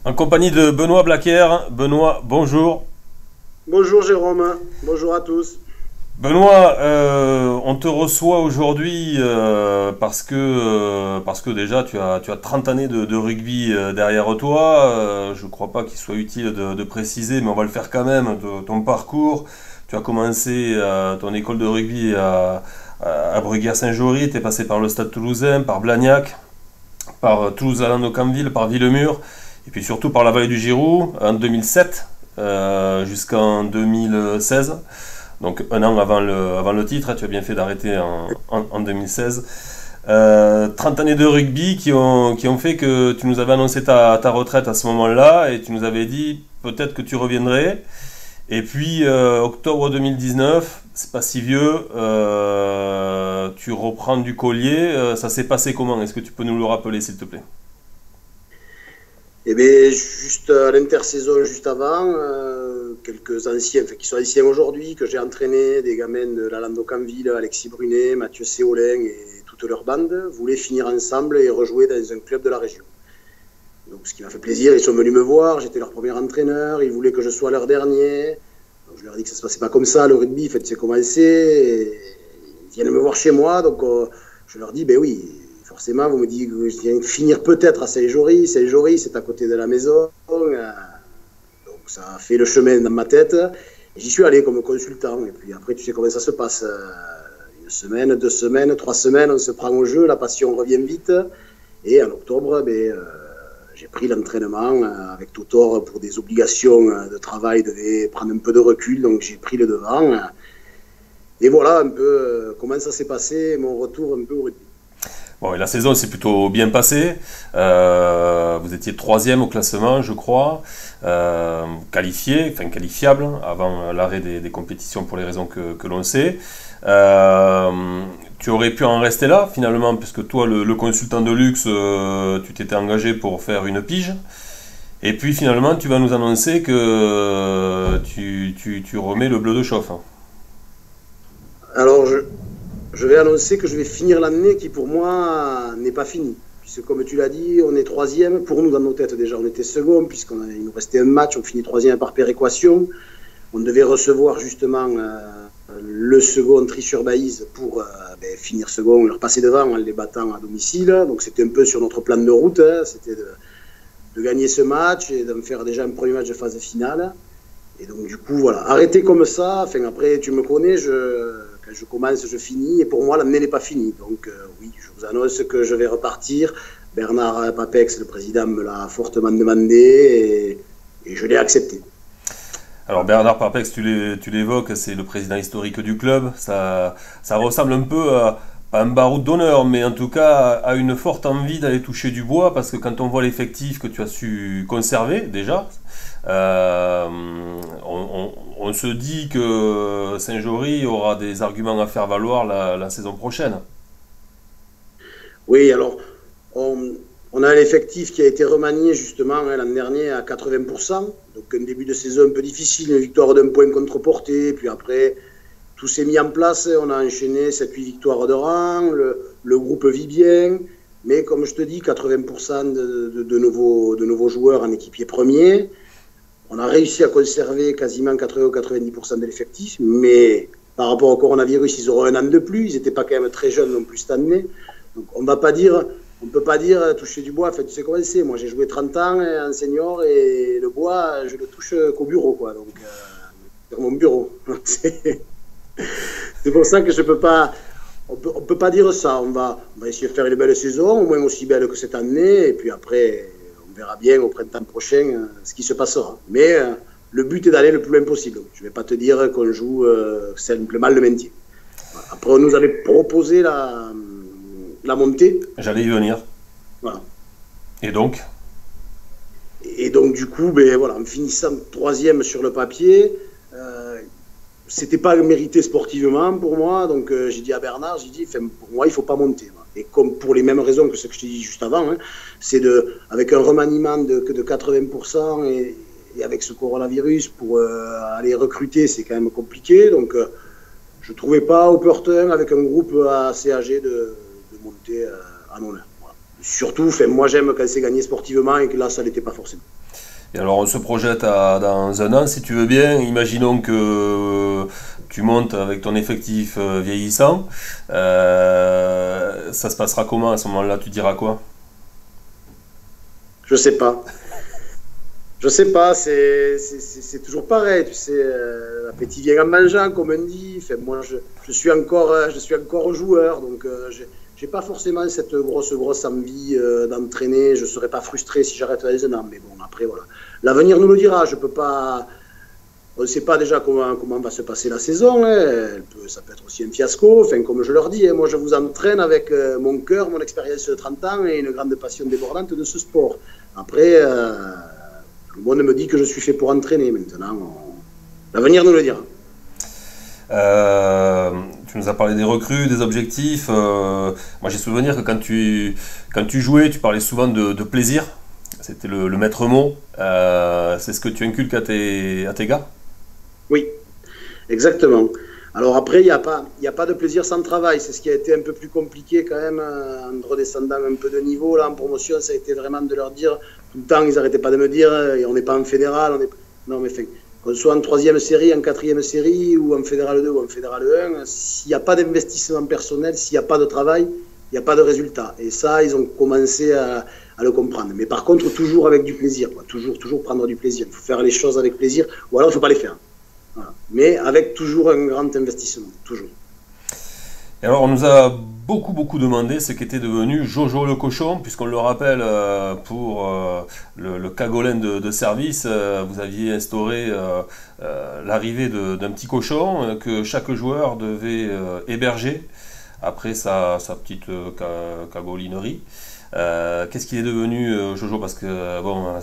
En compagnie de Benoît Blaquière. Benoît, bonjour. Bonjour Jérôme, bonjour à tous. Benoît, on te reçoit aujourd'hui parce que déjà tu as 30 années de rugby derrière toi. Je ne crois pas qu'il soit utile de préciser, mais on va le faire quand même, ton parcours. Tu as commencé ton école de rugby à Bruguière-Saint-Jory, tu es passé par le Stade Toulousain, par Blagnac, par Toulouse-Allende-Camville, par Villemur, et puis surtout par la Vallée du Giroux en 2007 jusqu'en 2016. Donc un an avant le titre, hein, tu as bien fait d'arrêter en 2016. 30 années de rugby qui ont fait que tu nous avais annoncé ta retraite à ce moment-là et tu nous avais dit peut-être que tu reviendrais. Et puis octobre 2019, c'est pas si vieux, tu reprends du collier. Ça s'est passé comment? Est-ce que tu peux nous le rappeler s'il te plaît? Eh bien, juste à l'intersaison, juste avant, quelques anciens, enfin, qui sont anciens aujourd'hui, que j'ai entraînés, des gamins de la Lando-Canville, Alexis Brunet, Mathieu Séolin et toute leur bande, voulaient finir ensemble et rejouer dans un club de la région. Donc, ce qui m'a fait plaisir, ils sont venus me voir, j'étais leur premier entraîneur, ils voulaient que je sois leur dernier. Donc, je leur ai dit que ça ne se passait pas comme ça, le rugby, faites c'est commencé. Et ils viennent me voir chez moi, donc je leur dis, ben oui, forcément, vous me dites que je viens finir peut-être à Saint-Jory. Saint-Jory, c'est à côté de la maison. Donc, ça a fait le chemin dans ma tête. J'y suis allé comme consultant. Et puis après, tu sais comment ça se passe. Une semaine, 2 semaines, 3 semaines, on se prend au jeu. La passion revient vite. Et en octobre, j'ai pris l'entraînement avec Totor pour des obligations de travail. Je devais prendre un peu de recul. Donc, j'ai pris le devant. Et voilà un peu comment ça s'est passé, mon retour un peu au rugby. Bon, et la saison s'est plutôt bien passée. Vous étiez troisième au classement, je crois, qualifié, enfin qualifiable avant l'arrêt des compétitions pour les raisons que l'on sait. Tu aurais pu en rester là finalement, puisque toi, le consultant de luxe, tu t'étais engagé pour faire une pige. Et puis finalement, tu vas nous annoncer que tu remets le bleu de chauffe. Alors, je vais annoncer que je vais finir l'année qui, pour moi, n'est pas finie. Puisque, comme tu l'as dit, on est troisième. Pour nous, dans nos têtes, déjà, on était second, puisqu'il nous restait un match. On finit troisième par péréquation. On devait recevoir, justement, le second Tri-sur-Baïse pour finir second, leur passer devant en les battant à domicile. Donc, c'était un peu sur notre plan de route. C'était de gagner ce match et d'en faire déjà un premier match de phase finale. Et donc, du coup, voilà. Arrêter comme ça. Enfin, après, tu me connais, quand je commence, je finis. Et pour moi, l'année n'est pas finie. Donc, oui, je vous annonce que je vais repartir. Bernard Papex, le président, me l'a fortement demandé et je l'ai accepté. Alors Bernard Papex, tu l'évoques, c'est le président historique du club. Ça ressemble un peu à pas un baroud d'honneur, mais en tout cas à une forte envie d'aller toucher du bois, parce que quand on voit l'effectif que tu as su conserver déjà, euh, on se dit que Saint-Jory aura des arguments à faire valoir la saison prochaine. Oui, alors, on a un effectif qui a été remanié justement l'an dernier à 80%. Donc, un début de saison un peu difficile, une victoire d'un point contre Porté. Puis après, tout s'est mis en place. On a enchaîné 7-8 victoires de rang. Le groupe vit bien. Mais comme je te dis, 80% de nouveaux joueurs en équipier premier. On a réussi à conserver quasiment 80 ou 90% de l'effectif. Mais par rapport au coronavirus, ils auront un an de plus. Ils n'étaient pas quand même très jeunes non plus cette année. Donc, on ne peut pas dire toucher du bois. Enfin, tu sais comment c'est. Moi, j'ai joué 30 ans en senior et le bois, je le touche qu'au bureau, quoi. Donc, sur mon bureau. C'est pour ça que je peux pas. On peut pas dire ça. On va essayer de faire une belle saison, au moins aussi belle que cette année. Et puis après, on verra bien au printemps prochain ce qui se passera. Mais le but est d'aller le plus loin possible. Je ne vais pas te dire qu'on joue simplement le maintien. Voilà. Après, on nous avait proposé la montée. J'allais y venir. Voilà. Et donc? Et donc, du coup, voilà, en finissant troisième sur le papier, c'était pas mérité sportivement pour moi. Donc, j'ai dit à Bernard, pour moi, il faut pas monter. Voilà. Et comme pour les mêmes raisons que ce que je t'ai dit juste avant, hein, c'est avec un remaniement de 80% et avec ce coronavirus, pour aller recruter, c'est quand même compliqué. Donc, je trouvais pas opportun avec un groupe assez âgé de monter en honneur. Voilà. Surtout, moi j'aime quand c'est gagné sportivement et que là ça l'était pas forcément. Et alors on se projette dans un an, si tu veux bien. Imaginons que tu montes avec ton effectif vieillissant. Ça se passera comment à ce moment-là? Tu diras quoi? Je sais pas. Je sais pas, c'est toujours pareil, tu sais, l'appétit vient en mangeant, comme on dit. Enfin, moi, je suis encore joueur, donc j'ai pas forcément cette grosse envie d'entraîner. Je serais pas frustré si j'arrête dans un an, mais bon, après, voilà. L'avenir nous le dira, je peux pas... On ne sait pas déjà comment va se passer la saison, hein. Ça peut être aussi un fiasco, enfin, comme je leur dis, hein, moi je vous entraîne avec mon cœur, mon expérience de 30 ans et une grande passion débordante de ce sport. Après... tout le monde me dit que je suis fait pour entraîner maintenant. L'avenir nous le dira. Tu nous as parlé des recrues, des objectifs. Moi j'ai souvenir que quand tu jouais, tu parlais souvent de plaisir. C'était le maître mot. C'est ce que tu inculques à tes gars? Oui, exactement. Alors après, il n'y a pas de plaisir sans travail. C'est ce qui a été un peu plus compliqué quand même en redescendant un peu de niveau. Là, en promotion, ça a été vraiment de leur dire, tout le temps, ils n'arrêtaient pas de me dire, on n'est pas en fédéral. Non, mais qu'on soit en 3e série, en 4e série, ou en fédéral 2 ou en fédéral 1, s'il n'y a pas d'investissement personnel, s'il n'y a pas de travail, il n'y a pas de résultat. Et ça, ils ont commencé à le comprendre. Mais par contre, toujours avec du plaisir, quoi. Toujours prendre du plaisir. Il faut faire les choses avec plaisir, ou alors il ne faut pas les faire. Voilà. Mais avec toujours un grand investissement, toujours. Et alors on nous a beaucoup demandé ce qu'était devenu Jojo le cochon, puisqu'on le rappelle pour le Cagolin de service, vous aviez instauré l'arrivée d'un petit cochon que chaque joueur devait héberger après sa petite cagolinerie. Qu'est-ce qu'il est devenu Jojo? Parce que bon,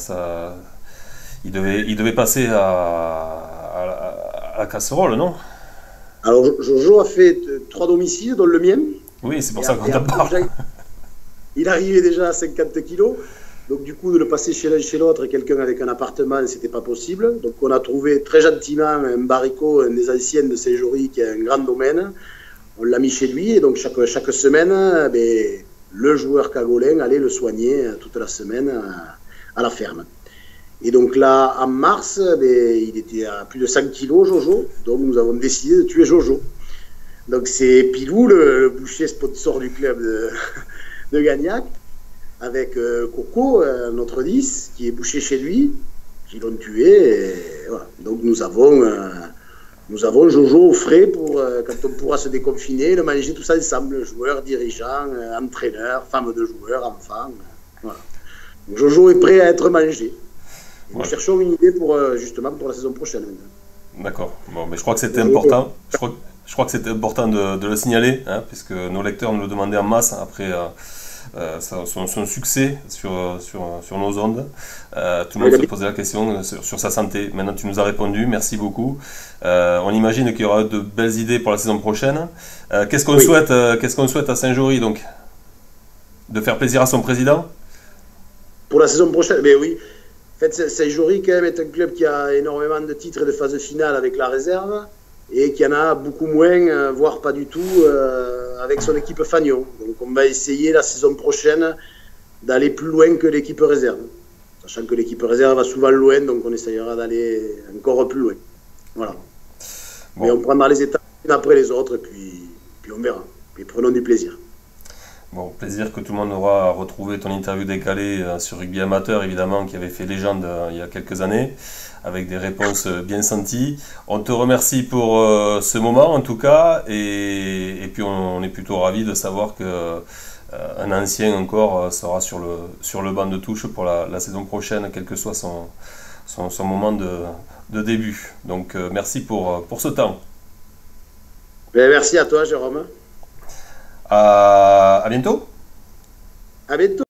il devait passer à la casserole, non? Alors, Jojo a fait 3 domiciles, dont le mien. Oui, c'est pour ça qu'on t'en parle. Il arrivait déjà à 50 kilos. Donc, du coup, de le passer chez l'un chez l'autre, quelqu'un avec un appartement, c'était pas possible. Donc, on a trouvé très gentiment un baricot, un des anciens de Saint-Jory, qui a un grand domaine. On l'a mis chez lui. Et donc, chaque semaine, le joueur cagolin allait le soigner toute la semaine à la ferme. Et donc là, en mars, il était à plus de 100 kilos, Jojo. Donc nous avons décidé de tuer Jojo. Donc c'est Pilou, le boucher sponsor du club de Gagnac, avec Coco, notre 10, qui est bouché chez lui, qui l'ont tué. Et voilà. Donc nous avons Jojo au frais pour quand on pourra se déconfiner, le manger tous ensemble, joueurs, dirigeants, entraîneurs, femmes de joueurs, enfants. Voilà. Donc, Jojo est prêt à être mangé. Et nous cherchons une idée justement pour la saison prochaine. D'accord. Bon, mais je crois que c'était important. Je crois que c'était important de le signaler, hein, puisque nos lecteurs nous le demandaient en masse après son succès sur nos ondes. Tout le monde se posait la question sur sa santé. Maintenant, tu nous as répondu. Merci beaucoup. On imagine qu'il y aura de belles idées pour la saison prochaine. Qu'est-ce qu'on souhaite à Saint-Jory, donc? De faire plaisir à son président? Pour la saison prochaine, mais oui. En fait, Saint-Jory, quand même, est un club qui a énormément de titres et de phases finales avec la réserve et qui en a beaucoup moins, voire pas du tout, avec son équipe Fagnon. Donc, on va essayer la saison prochaine d'aller plus loin que l'équipe réserve. Sachant que l'équipe réserve va souvent loin, donc on essayera d'aller encore plus loin. Voilà. Bon. Mais on prendra les étapes une après les autres, et puis on verra. Et prenons du plaisir. Bon, plaisir que tout le monde aura retrouvé ton interview décalée sur Rugby Amateur, évidemment, qui avait fait légende il y a quelques années, avec des réponses bien senties. On te remercie pour ce moment, en tout cas, et puis on est plutôt ravis de savoir que un ancien encore sera sur le banc de touche pour la saison prochaine, quel que soit son moment de début. Donc, merci pour ce temps. Merci à toi, Jérôme. À bientôt. À bientôt.